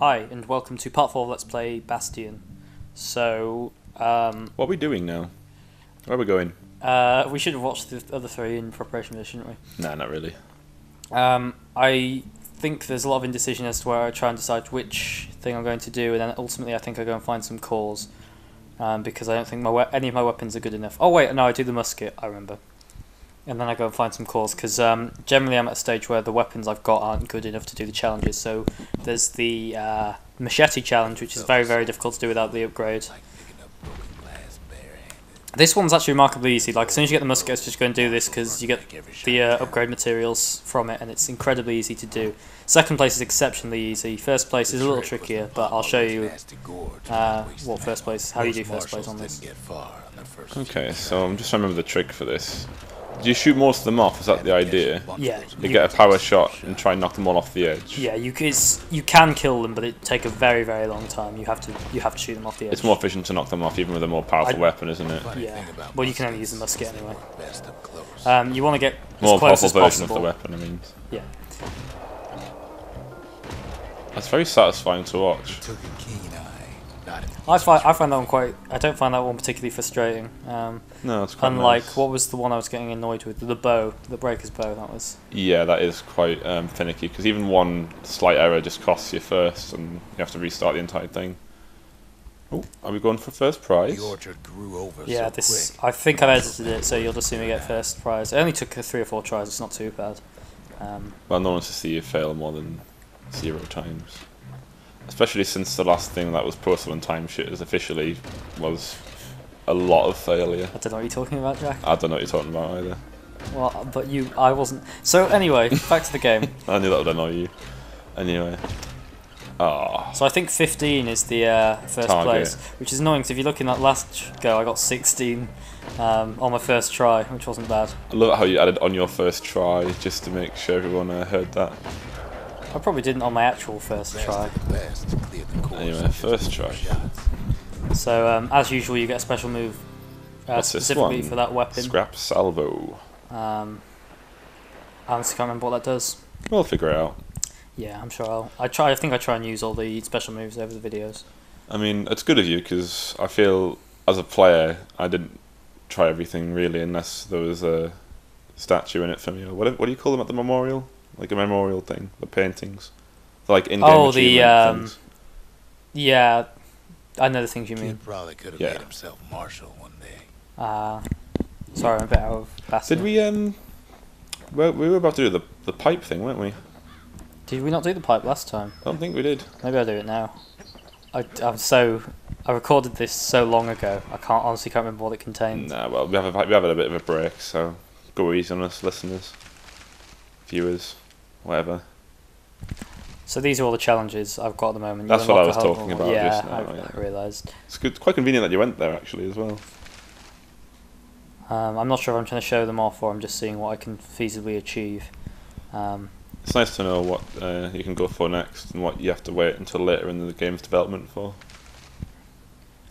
Hi, and welcome to part 4 of Let's Play Bastion. So, what are we doing now? Where are we going? we should have watched the other 3 in preparation for this, shouldn't we? Nah, not really. I think there's a lot of indecision as to where I try and decide which thing I'm going to do, and then ultimately I think I go and find some cores, because I don't think any of my weapons are good enough. Oh wait, no, I do the musket, I remember. And then I go and find some cores, because generally I'm at a stage where the weapons I've got aren't good enough to do the challenges. So there's the machete challenge, which is very, very difficult to do without the upgrade. This one's actually remarkably easy. Like, as soon as you get the musket, just go and do this, because you get the upgrade materials from it, and it's incredibly easy to do. Second place is exceptionally easy. First place is a little trickier, but I'll show you what first place, how you do first place on this. Okay, so I'm just trying to remember the trick for this. Do you shoot most of them off? Is that the idea? Yeah. You get a power shot and try and knock them all off the edge. Yeah, you can kill them, but it take a very, very long time. You have to shoot them off the edge. It's more efficient to knock them off, even with a more powerful weapon, isn't it? Yeah. Well, you can only use the musket anyway. You want to get more as close powerful as version possible. of the weapon, I mean. Yeah. That's very satisfying to watch. I find that one quite. I don't find that one particularly frustrating. No, it's quite unlike nice. What was the one I was getting annoyed with? The bow, the breaker's bow. That was. Yeah, that is quite finicky, because even one slight error just costs you first, and you have to restart the entire thing. Oh, are we going for first prize? The orchard grew over Yeah, so this. quick. I think I've edited it, so you'll just see me get first prize. It only took 3 or 4 tries. It's not too bad. Well, no one wants to see you fail more than 0 times. Especially since the last thing that was posted on Timeshitters officially was a lot of failure. I don't know what you're talking about, Jack. I don't know what you're talking about either. Well, but I wasn't. So anyway, back to the game. I knew that would annoy you. Anyway. Ah. So I think 15 is the first Target. place, which is annoying because if you look in that last go, I got 16 on my first try, which wasn't bad. I love how you added on your first try just to make sure everyone heard that. I probably didn't on my actual first try. Anyway, first try. So as usual, you get a special move What's this specifically one? for that weapon. Scrap salvo. I honestly can't remember what that does. We'll figure it out. Yeah, I'm sure I think I try and use all the special moves over the videos. I mean, it's good of you, because I feel as a player I didn't try everything really, unless there was a statue in it for me. Or what do you call them at the memorial? Like a memorial thing, the paintings, like in-game achievement things. Yeah, I know the things you mean. He probably could have Yeah. made himself marshal one day. Sorry, I'm a bit out of Bastion. Did we well, we were about to do the pipe thing, weren't we? Did we not do the pipe last time? I don't think we did. Maybe I'll do it now. I recorded this so long ago. I honestly can't remember what it contained. Nah, well, we have a bit of a break, so go easy on us, listeners, viewers, whatever. So these are all the challenges I've got at the moment. That's what I was talking about Yeah, just now, yeah. I realised. It's good, quite convenient that you went there actually as well. I'm not sure if I'm trying to show them off or I'm just seeing what I can feasibly achieve. It's nice to know what you can go for next and what you have to wait until later in the game's development for.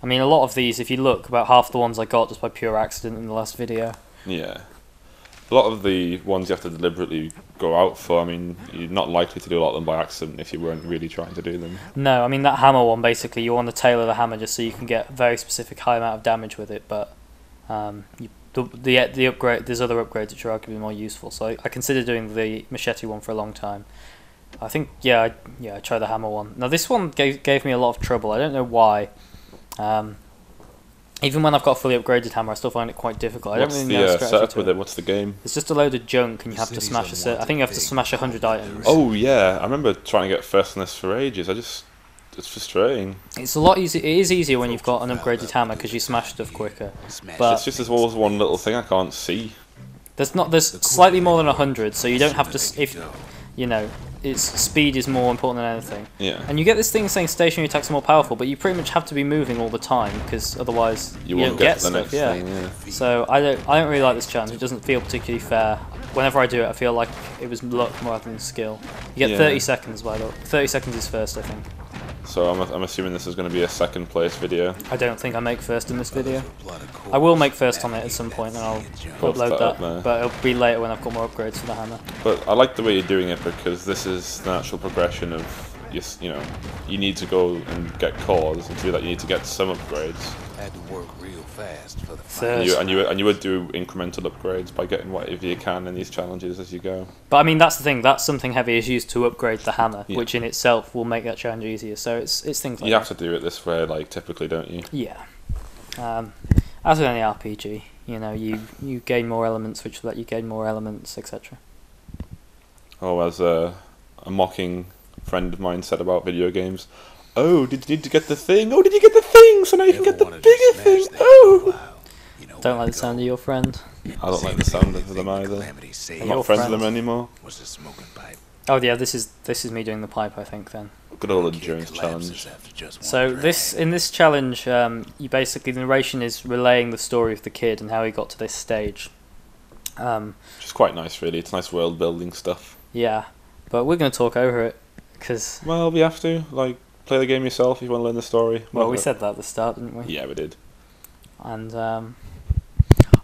I mean, a lot of these, if you look, about half the ones I got just by pure accident in the last video. Yeah. A lot of the ones you have to deliberately go out for, I mean, you're not likely to do a lot of them by accident if you weren't really trying to do them. No, I mean, that hammer one, basically, you want to tailor the hammer just so you can get a very specific high amount of damage with it, but the upgrade, there's other upgrades which are arguably more useful, so I consider doing the machete one for a long time. I think, I tried the hammer one. Now, this one gave me a lot of trouble. I don't know why. Even when I've got a fully upgraded hammer, I still find it quite difficult. I don't really know the strategy setup to with it? What's the game? It's just a load of junk, and you have to smash I think you have to smash 100 items. Oh yeah, I remember trying to get first on this for ages. It's frustrating. It's a lot easier. It is easier when you've got an upgraded hammer because you smash stuff quicker. But It's just there's always one little thing I can't see. there's slightly more than 100, so you don't have to. If you know, speed is more important than anything. Yeah. And you get this thing saying stationary attacks are more powerful, but you pretty much have to be moving all the time because otherwise You don't won't get the stuff. next Yeah. thing, yeah. So I don't really like this challenge. It doesn't feel particularly fair. Whenever I do it, I feel like it was luck more than skill. You get Yeah. 30 seconds by the way. 30 seconds is first, I think. So I'm assuming this is going to be a second place video. I don't think I make first in this video. I will make first on it at some point and I'll Post upload that up that, there. but it'll be later when I've got more upgrades for the hammer. But I like the way you're doing it because this is the natural progression of you need to go and get cores, and to do that you need to get some upgrades. Had to work real fast for the So- fight. And you would do incremental upgrades by getting whatever you can in these challenges as you go. But I mean, that's the thing. That's something Heavy is used to upgrade the hammer, Yeah. which in itself will make that challenge easier. So it's things like You have that. to do it this way, like typically, don't you? Yeah. As with any RPG, you gain more elements, which will let you gain more elements, etc. Oh, as a mocking friend of mine said about video games, oh, did you need to get the thing? Oh, did you get the thing? So now you can get the Ever wanted to bigger smash thing. things Oh! for a while? You know Don't where like to the sound go. of your friend. I don't like the sound of them either. Calamity saved I'm Your not friends friend. with them anymore. was the smoking pipe. Oh yeah, this is me doing the pipe, I think. Then. Good old Kid endurance collapses challenge. after just one So drag. in this challenge, you basically, the narration is relaying the story of the kid and how he got to this stage. Which is quite nice, really. It's nice world building stuff. Yeah, but we're going to talk over it because Well, we have to play the game yourself if you want to learn the story. we said that at the start, didn't we? Yeah, we did. And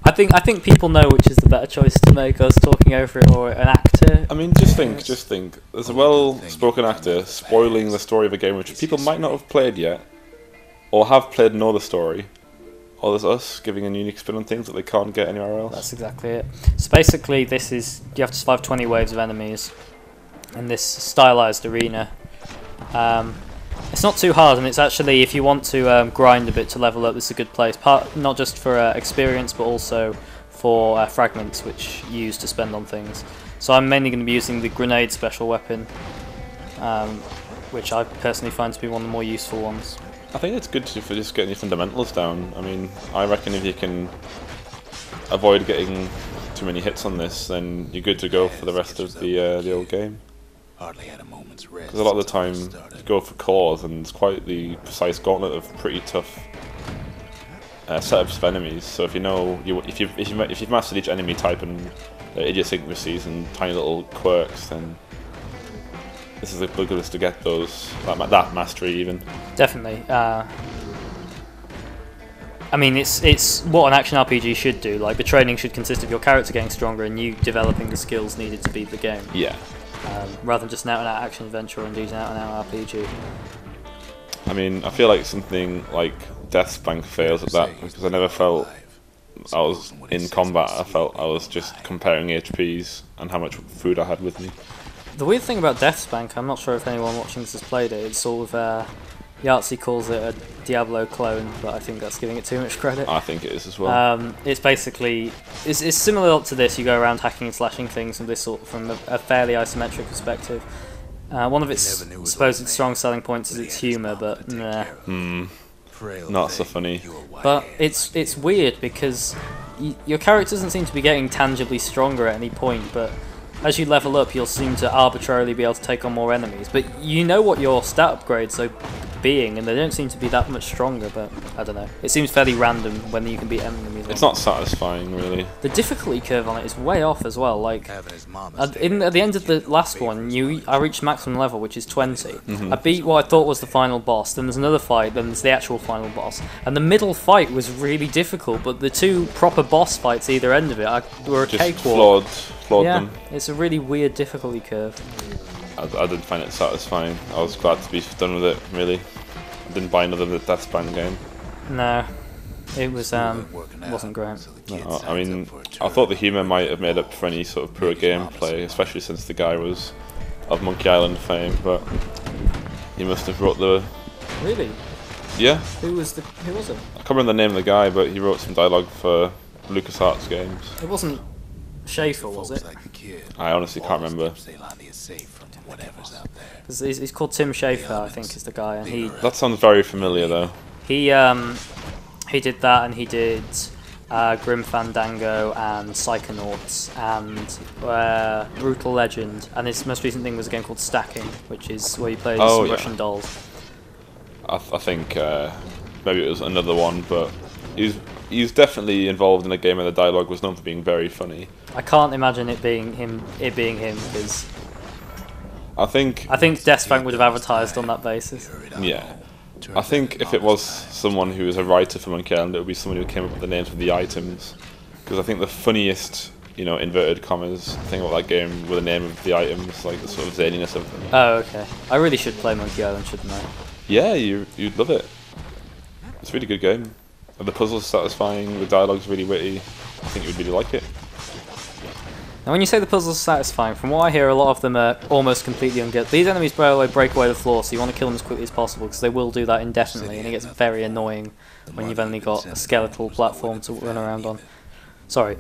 I think people know which is the better choice to make, us talking over it or an actor. I mean, just think. There's a well-spoken actor spoiling the story of a game which people might not have played yet, or have played and know the story. Or there's us giving a unique spin on things that they can't get anywhere else. That's exactly it. So basically, you have to survive 20 waves of enemies in this stylized arena. It's not too hard, and it's actually, if you want to grind a bit to level up, this is a good place. Not just for experience, but also for fragments, which you use to spend on things. So I'm mainly going to be using the grenade special weapon, which I personally find to be one of the more useful ones. I think it's good for just getting your fundamentals down. I mean, I reckon if you can avoid getting too many hits on this, then you're good to go for the rest of the old game. Hardly had a moment's rest. Because a lot of the until time it you started. go for cores, and it's quite the precise gauntlet of pretty tough setups of enemies. So if if you've mastered each enemy type and their idiosyncrasies and tiny little quirks, then this is a good place to get that mastery even. Definitely. I mean, it's what an action RPG should do. Like, the training should consist of your character getting stronger and you developing the skills needed to beat the game, Yeah. rather than just an out-and-out action adventure or indeed an out-and-out RPG. I mean, I feel like something like Deathspank fails at that, because I never felt I was in combat. I felt I was just comparing HPs and how much food I had with me. The weird thing about Deathspank, I'm not sure if anyone watching this has played it, it's sort of, Yahtzee calls it a Diablo clone, but I think that's giving it too much credit. I think it is as well. It's basically, it's similar to this. You go around hacking and slashing things from a fairly isometric perspective. One of its supposed strong selling points is its humour, but nah. Not so funny. But it's weird because your character doesn't seem to be getting tangibly stronger at any point, but as you level up, you'll seem to arbitrarily be able to take on more enemies. But you know what your stat upgrades are being, and they don't seem to be that much stronger, but I don't know. It seems fairly random when you can beat enemies. It's not satisfying, really. The difficulty curve on it is way off as well. Like, Having his mama at the end of the last one, I reached maximum level, which is 20. Mm-hmm. I beat what I thought was the final boss, then there's another fight, then there's the actual final boss. And the middle fight was really difficult, but the two proper boss fights either end of it were a Just cakewalk. flawed Yeah, them. it's a really weird difficulty curve. I didn't find it satisfying. I was glad to be done with it, really. I didn't buy another Deathspank game. No, it was wasn't great. No, I mean, I thought the humour might have made up for any sort of poor gameplay, especially since the guy was of Monkey Island fame, but he must have wrote the... Really? Yeah? Who was it? I can't remember the name of the guy, but he wrote some dialogue for LucasArts games. It wasn't Schaefer, was it? I honestly can't remember. Because he's called Tim Schaefer, I think, is the guy, and he That sounds very familiar, though. he did that, and he did Grim Fandango and Psychonauts and Brutal Legend, and his most recent thing was a game called Stacking, which is where you play as Oh, yeah. Russian dolls. I think maybe it was another one, but he's definitely involved in a game where the dialogue was known for being very funny. I can't imagine it being him because I think Deathspank would have advertised on that basis. Yeah. I think if it was someone who was a writer for Monkey Island, it would be someone who came up with the names of the items. Because I think the funniest you know, inverted commas thing about that game with the name of the items, like the sort of zaniness of them. Oh, okay. I really should play Monkey Island, shouldn't I? Yeah, you'd love it. It's a really good game. The puzzle's satisfying, the dialogue's really witty. I think you'd really like it. Now, when you say the puzzles are satisfying, from what I hear, a lot of them are almost completely ungettable. These enemies, by the way, break away the floor, so you want to kill them as quickly as possible, because they will do that indefinitely, and it gets very annoying when you've only got a skeletal platform to run around on. Sorry.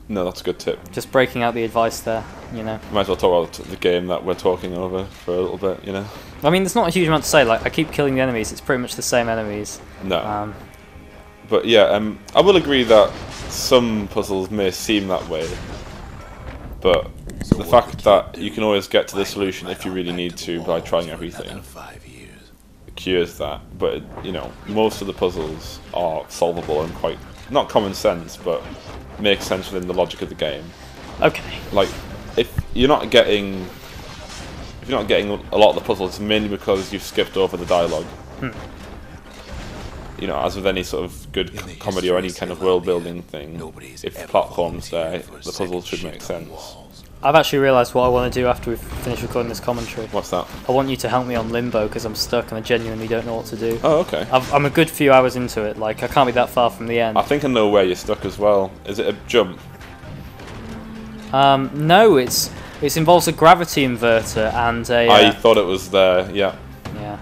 No, that's a good tip. Just breaking out the advice there, you know. Might as well talk about the game that we're talking over for a little bit, you know. I mean, there's not a huge amount to say. Like, I keep killing the enemies. It's pretty much the same enemies. No. But yeah, I will agree that some puzzles may seem that way. But the fact that you can always get to the solution if you really need to by trying everything cures that. But, you know, most of the puzzles are solvable and quite, not common sense, but make sense within the logic of the game. Okay. Like, if you're not getting a lot of the puzzles, it's mainly because you've skipped over the dialogue. You know, as with any sort of good comedy or any kind of world-building thing, if the platform's there, the puzzles should make sense. I've actually realised what I want to do after we've finished recording this commentary. What's that? I want you to help me on Limbo, because I'm stuck and I genuinely don't know what to do. Oh, okay. I'm a good few hours into it. Like, I can't be that far from the end. I think I know where you're stuck as well. Is it a jump? No, it involves a gravity inverter and a... I thought it was there, yeah. Yeah.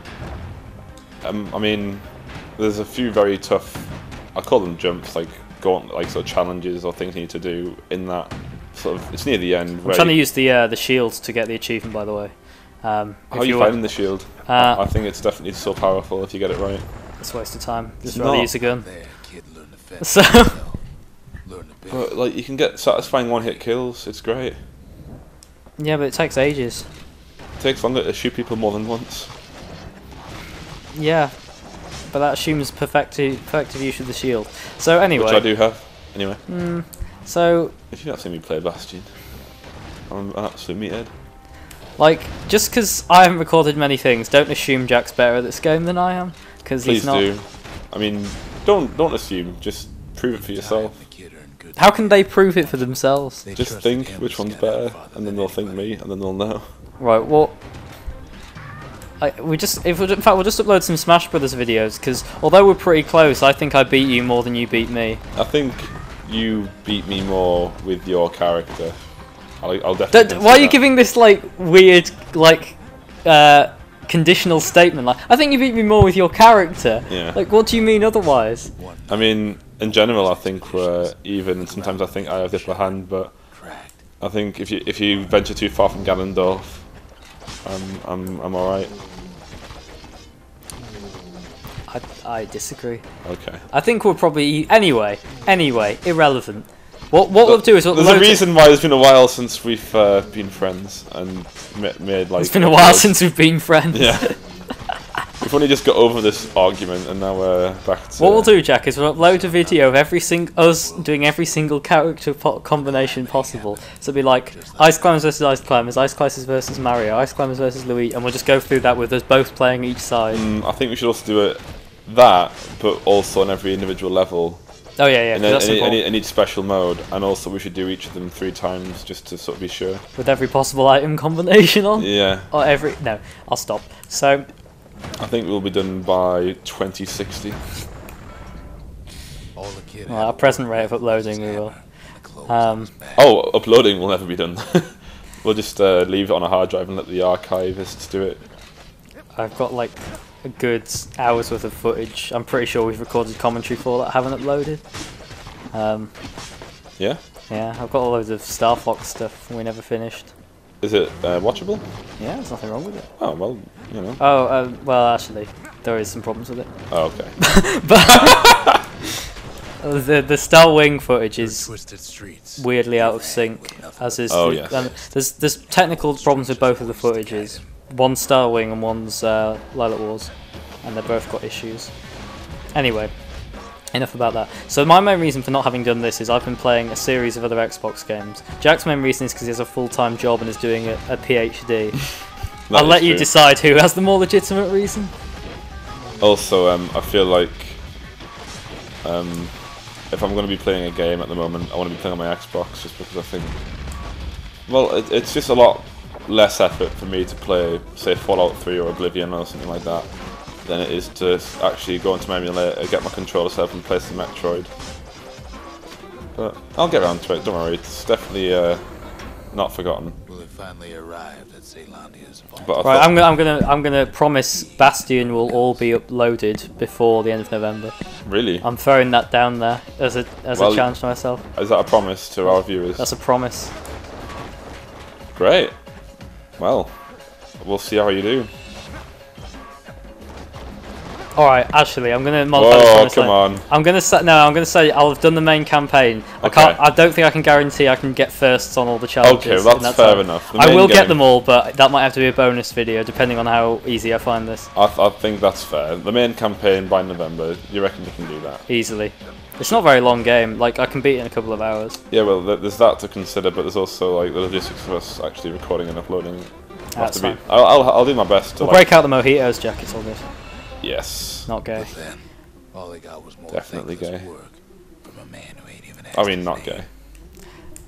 I mean, there's a few very tough, I call them jumps, like sort of challenges or things you need to do in that sort of, it's near the end. I'm trying to use the shield to get the achievement, by the way. How are you finding the shield? I think it's definitely so powerful if you get it right. It's a waste of time. Just rather use a gun. So, But like, you can get satisfying one-hit kills. It's great. Yeah, but it takes ages. It takes longer to shoot people more than once. Yeah, but that assumes perfective use of the shield. So anyway, Which I do have. Anyway. So if you've not seen me play Bastion, I'm an absolute meathead. like, just because I haven't recorded many things, don't assume Jack's better at this game than I am, because he's not. Please do. I mean, don't assume. Just prove it for yourself. How can they prove it for themselves? Just think which one's better, and then they'll think me, and then they'll know. Right. Well, in fact, we'll just upload some Smash Brothers videos, because although we're pretty close, I think I beat you more than you beat me. I think you beat me more with your character. I'll definitely. Why are you giving this like weird conditional statement? Like, I think you beat me more with your character. Yeah. Like, what do you mean otherwise? I mean, in general, I think we're even, and sometimes I think I have the upper hand. But I think if you venture too far from Ganondorf, I'm all right. I disagree. Okay. I think we're probably anyway. Irrelevant. What we'll do is there's a reason why it's been a while since we've been friends and made like. It's been a while since we've been friends. Yeah. We've only just got over this argument, and now we're back to. What we'll do, Jack, is we'll upload a video of us doing every single character combination possible. So it'll be like Ice Climbers versus Ice Climbers, Ice Climbers versus Mario, Ice Climbers versus Luigi, and we'll just go through that with us both playing each side. I think we should also do it but also on every individual level. Oh yeah, in each special mode, and also we should do each of them 3 times just to sort of be sure. With every possible item combination on. Yeah. Or no, I'll stop. So. I think we'll be done by 2060. Well, our present rate of uploading, we will. Uploading will never be done. We'll just leave it on a hard drive and let the archivists do it. I've got like a good hour's worth of footage. I'm pretty sure we've recorded commentary for that I haven't uploaded. Yeah? Yeah, I've got all loads of Star Fox stuff we never finished. Is it watchable? Yeah, there's nothing wrong with it. Oh, well, you know. Oh, well, actually, there is some problems with it. Oh, okay. But the Star Wing footage is weirdly out of sync, as is. Yes. There's technical problems with both of the footages. One's Star Wing and one's Lilac Wars, and they've both got issues. Anyway, enough about that. So my main reason for not having done this is I've been playing a series of other Xbox games. Jack's main reason is because he has a full-time job and is doing a PhD. I'll let you decide who has the more legitimate reason. Also, I feel like if I'm going to be playing a game at the moment, I want to be playing on my Xbox, just because I think, well, it's just a lot less effort for me to play, say, Fallout 3 or Oblivion or something like that, than it is to actually go into my emulator, get my controller set up and play some Metroid. But I'll get around to it, don't worry, it's definitely not forgotten. Well, it finally arrived at Zealandia's vault. But Right, I'm gonna promise Bastion will all be uploaded before the end of November. Really? I'm throwing that down there as a challenge to myself. Is that a promise to our viewers? That's a promise. Great. Well, we'll see how you do. All right, actually, I'm gonna modify this Whoa, one come on. I'm gonna say I'll have done the main campaign. Okay. I don't think I can guarantee I can get firsts on all the challenges. Okay, well, that's fair enough. The I main will get game- them all, but that might have to be a bonus video depending on how easy I find this. I think that's fair. The main campaign by November, you reckon you can do that? Easily. It's not a very long game. Like I can beat it in a couple of hours. Yeah, well, there's that to consider, but there's also like the logistics of us actually recording and uploading. That's fine. I'll do my best to We'll like, break out the mojitos, Jack. It's all good. Yes. Not gay. But then, all they got was more Definitely thankless gay. work from a man who ain't even I asked mean, his not name. gay.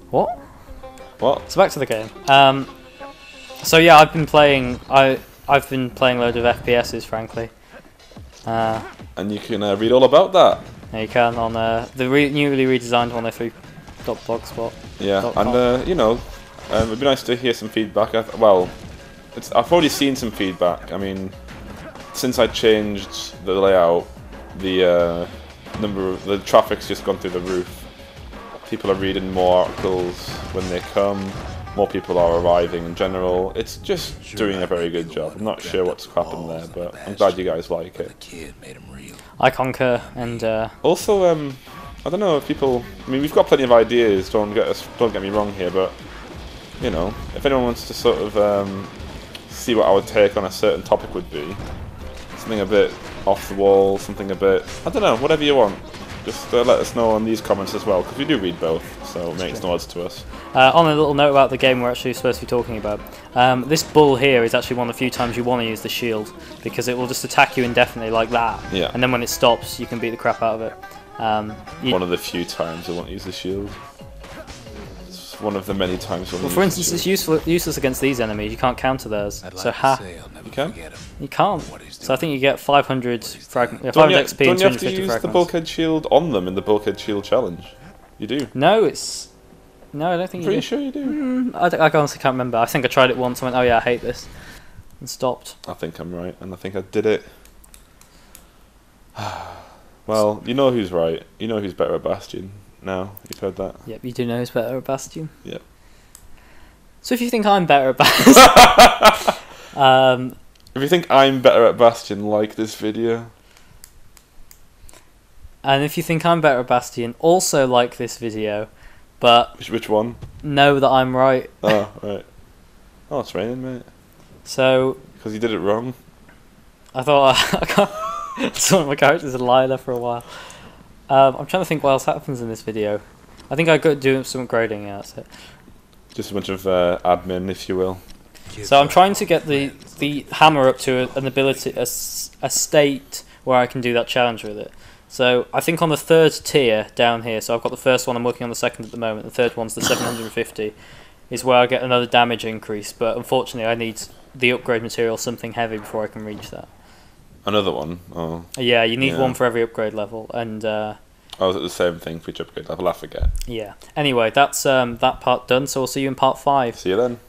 What? What? So back to the game. So yeah, I've been playing. I've been playing loads of FPSs, frankly. And you can read all about that. Yeah, you can on the newly redesigned 103.blogspot. Yeah, and you know, it'd be nice to hear some feedback. I've already seen some feedback. I mean, since I changed the layout, the the traffic's just gone through the roof. People are reading more articles when they come. More people are arriving in general. It's just doing a very good job. I'm not sure what's happened there, but I'm glad you guys like The it. kid made him real. I concur, and Also, I don't know if people. I mean, we've got plenty of ideas. Don't get me wrong here, but you know, if anyone wants to sort of see what our take on a certain topic would be, something a bit off the wall, something a bit, I don't know, whatever you want. Just let us know in these comments as well, because we do read both, so it makes no odds to us. on a little note about the game we're actually supposed to be talking about, this bull here is actually one of the few times you want to use the shield, because it will just attack you indefinitely like that, Yeah. and then when it stops, you can beat the crap out of it. One of the few times I won't use the shield. It's one of the many times I won't Well, for use the instance, shield. it's useless against these enemies. You can't counter theirs. I'd like So to say I'll never You can? forget him. you can't. What he's So I think doing. you get 500 fragment, Don't 500 you, XP don't and you have to 250 use the fragments. bulkhead shield on them in the bulkhead shield challenge? You do. No, it's no. I don't think I'm you pretty do. sure you do. I honestly can't remember. I think I tried it once. I went, oh yeah, I hate this, and stopped. I think I'm right, and I think I did it. Well, you know who's right. You know who's better at Bastion now. You've heard that. Yep, you do know who's better at Bastion. Yep. So if you think I'm better at Bastion, If you think I'm better at Bastion, like this video. and if you think I'm better at Bastion, also like this video, but Which one? know that I'm right. Oh, right. Oh, it's raining, mate. So Because you did it wrong. I thought I saw my character's a lie there for a while. I'm trying to think what else happens in this video. I think I got do some upgrading. Yeah, that's it. Just a bunch of admin, if you will. So I'm trying to get the hammer up to an ability, a state where I can do that challenge with it. So I think on the third tier down here, so I've got the first one, I'm working on the second at the moment, the third one's the 750, is where I get another damage increase, but unfortunately I need the upgrade material, something heavy, before I can reach that. Another one. Oh. Yeah, you need Yeah. one for every upgrade level, and Oh, is it the same thing for each upgrade level? I forget. yeah. Anyway, that's that part done, so I'll see you in part 5. See you then.